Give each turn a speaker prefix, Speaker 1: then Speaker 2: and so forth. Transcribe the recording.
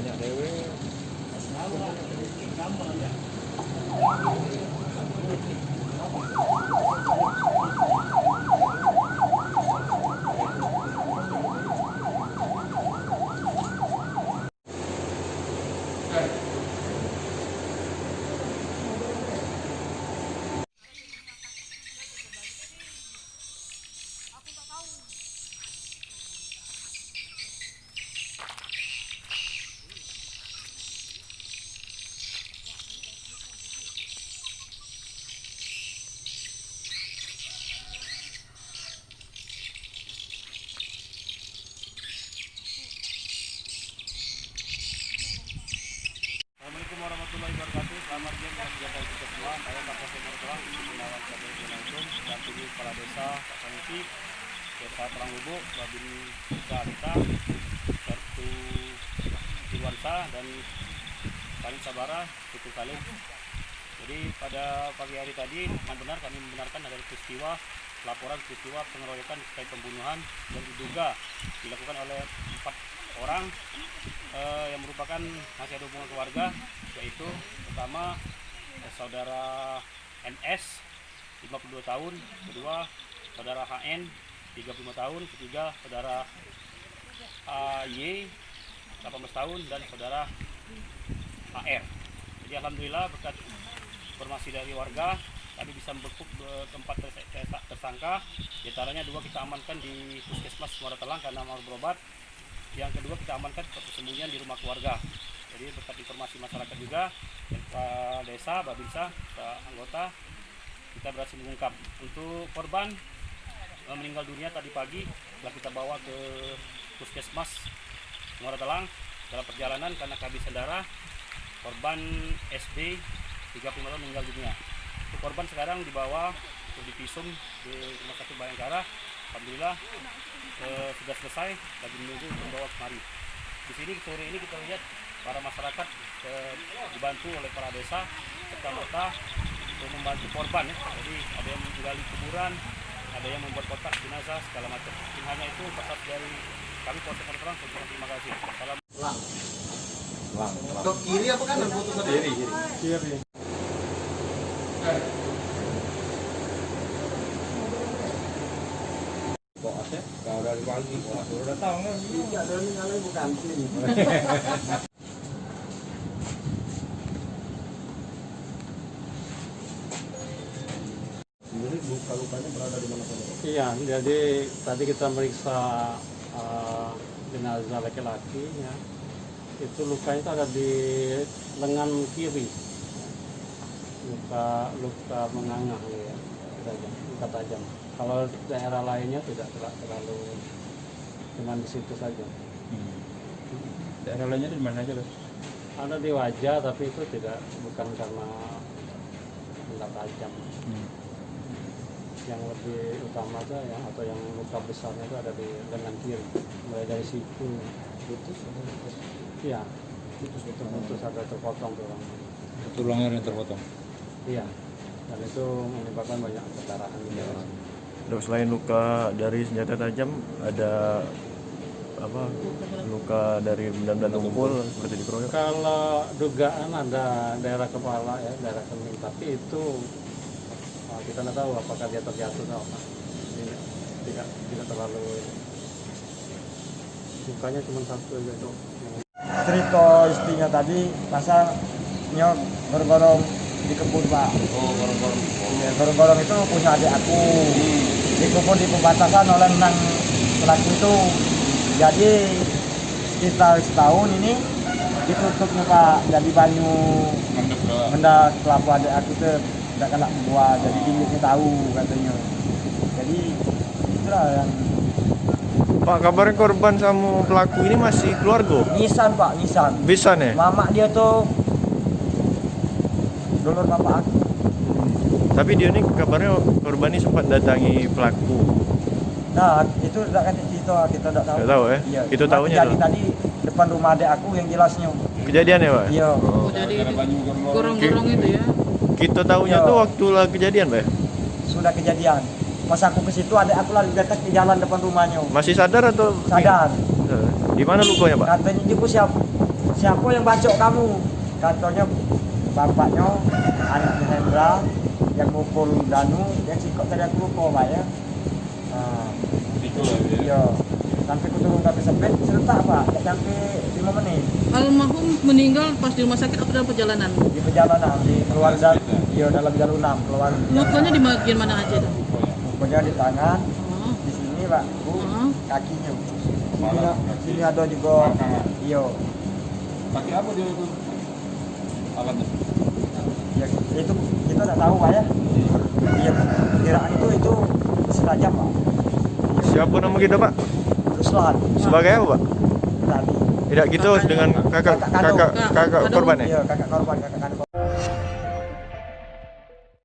Speaker 1: banyak dewe. Assalamualaikum warahmatullahi wabarakatuh. Selamat siang dan sejahtera kita semua. Saya Kapolsek Moretelang, Gunawan Kabupaten Gunung, dampingi Kepala Desa Pak Sanusi, Desa Peranglubu, Babin Desa kita, Sertu Irwansa dan Salim Sabara, Suku Salim. Jadi pada pagi hari tadi, yang benar kami membenarkan ada laporan peristiwa pengeroyokan terkait pembunuhan yang diduga dilakukan oleh 4 orang yang merupakan hasil hubungan keluarga, yaitu pertama saudara NS 52 tahun, kedua saudara HN 35 tahun, ketiga saudara AY 18 tahun dan saudara AR. Jadi alhamdulillah berkat informasi dari warga kami bisa membekuk tempat tersangka, diantaranya 2 kita amankan di Puskesmas Moretelang karena mau berobat. Yang kedua kita amankan persembunyian di rumah keluarga. Jadi berkat informasi masyarakat juga, desa, babinsa, anggota, kita berhasil mengungkap. Untuk korban meninggal dunia tadi pagi telah kita bawa ke Puskesmas Moretelang dalam perjalanan karena kehabisan darah. Korban SD 35 tahun meninggal dunia. Untuk korban sekarang dibawa untuk divisum di Rumah Sakit Bayangkara. Alhamdulillah sudah selesai, lagi menunggu untuk membawa kemari. Di sini sore ini kita lihat para masyarakat dibantu oleh para desa serta merta untuk membantu korban ya. Jadi ada yang menggali kuburan, ada yang membuat kotak jenazah segala macam. Hanya itu pesan dari kami Polsek Moretelang. Terima kasih. Salam.
Speaker 2: Ke kiri apa kanan foto sendiri?
Speaker 1: Kiri. Kalau dari pagi, udah tahu nggak?
Speaker 2: Iya, dari nyalain bukan sini. Jadi luka-lukanya berada di mana saja?
Speaker 3: Iya, jadi tadi kita meriksa jenazah laki-laki ya. Itu lukanya itu ada di lengan kiri. Luka menganga ya. Luka tajam. Kalau daerah lainnya tidak terlalu, cuma di situ saja.
Speaker 1: Daerah lainnya di mana aja, Bos?
Speaker 3: Ada di wajah, tapi itu bukan karena benda tajam. Yang lebih utama itu atau yang luka besarnya itu ada di lengan kiri, mulai dari situ. Putus? Iya. Putus ada terpotong tulang.
Speaker 1: Tulangnya yang terpotong.
Speaker 3: Iya. Dan itu menyebabkan banyak pendarahan.
Speaker 4: Dok, selain luka dari senjata tajam, ada apa? Luka dari benda-benda tumpul seperti dikeroyok?
Speaker 3: Kalau dugaan ada daerah kepala ya, daerah kening, tapi itu kita tidak tahu apakah dia terjatuh atau apa. Tidak terlalu. Lukanya cuma satu aja dok.
Speaker 2: Cerita istrinya tadi, pasanya gorong-gorong di kebun Pak.
Speaker 1: Oh, gorong-gorong.
Speaker 2: Iya, gorong-gorong itu punya adik aku. Dikubur di pembatasan oleh menang pelaku itu. Jadi sekitar setahun ini ditutupnya Pak. Jadi banyu benda pelaku adik aku itu tidak kena buah. Jadi gigitnya tahu katanya. Jadi itulah yang
Speaker 4: Pak, kabarnya korban sama pelaku ini masih keluarga?
Speaker 2: Nisan Pak, Nisan.
Speaker 4: Bisa nih?
Speaker 2: Mama dia tuh dulur bapak aku.
Speaker 4: Tapi dia ini kabarnya korban ini sempat datangi pelaku.
Speaker 2: Nah, itu tidak kan cerita, kita tidak tahu.
Speaker 4: Nggak tahu ya?
Speaker 2: Iya.
Speaker 4: Itu
Speaker 2: Cuma
Speaker 4: tahunya
Speaker 2: kejadian tadi depan rumah adik aku yang jelasnya.
Speaker 4: Kejadian ya, Pak?
Speaker 2: Iya.
Speaker 4: Oh.
Speaker 5: Jadi gorong-gorong itu ya.
Speaker 4: Kita tahunya
Speaker 2: Iya.
Speaker 4: tuh waktu lah kejadian, Pak?
Speaker 2: Sudah kejadian. Pas aku ke situ adik aku lari dekat ke jalan depan rumahnya.
Speaker 4: Masih sadar atau?
Speaker 2: Sadar.
Speaker 4: Di mana lukanya, Pak?
Speaker 2: Katanya ibu siapa yang bacok kamu? Katanya bapaknya, anaknya Hendra yang mukul Danu, yang sikok tadi aku lupa Pak ya. Nah,
Speaker 5: Pikul lah ya.
Speaker 2: iya. Sampai ku turun ke sepet, serentak Pak, tak sampai 5 menit.
Speaker 6: Almarhum meninggal pas di rumah sakit atau dalam perjalanan?
Speaker 2: Di perjalanan, di keluar dari, iya dalam jalur 6, keluar.
Speaker 6: Lukanya di bagian mana aja tuh?
Speaker 2: Pokoknya di tangan,
Speaker 6: Oh.
Speaker 2: di sini Pak, Bu,
Speaker 6: Oh.
Speaker 2: kakinya. Sini ada juga, iya.
Speaker 5: Pakai apa dia itu? Alatnya.
Speaker 2: Ya, itu kita tidak tahu Pak ya. Iya, kiraan itu setengah jam Pak.
Speaker 4: Siapa nama kita Pak?
Speaker 2: Ruslan,
Speaker 4: Sebagai apa Pak?
Speaker 2: tadi.
Speaker 4: Tidak gitu dengan kakak korban ya?
Speaker 2: Iya, kakak korban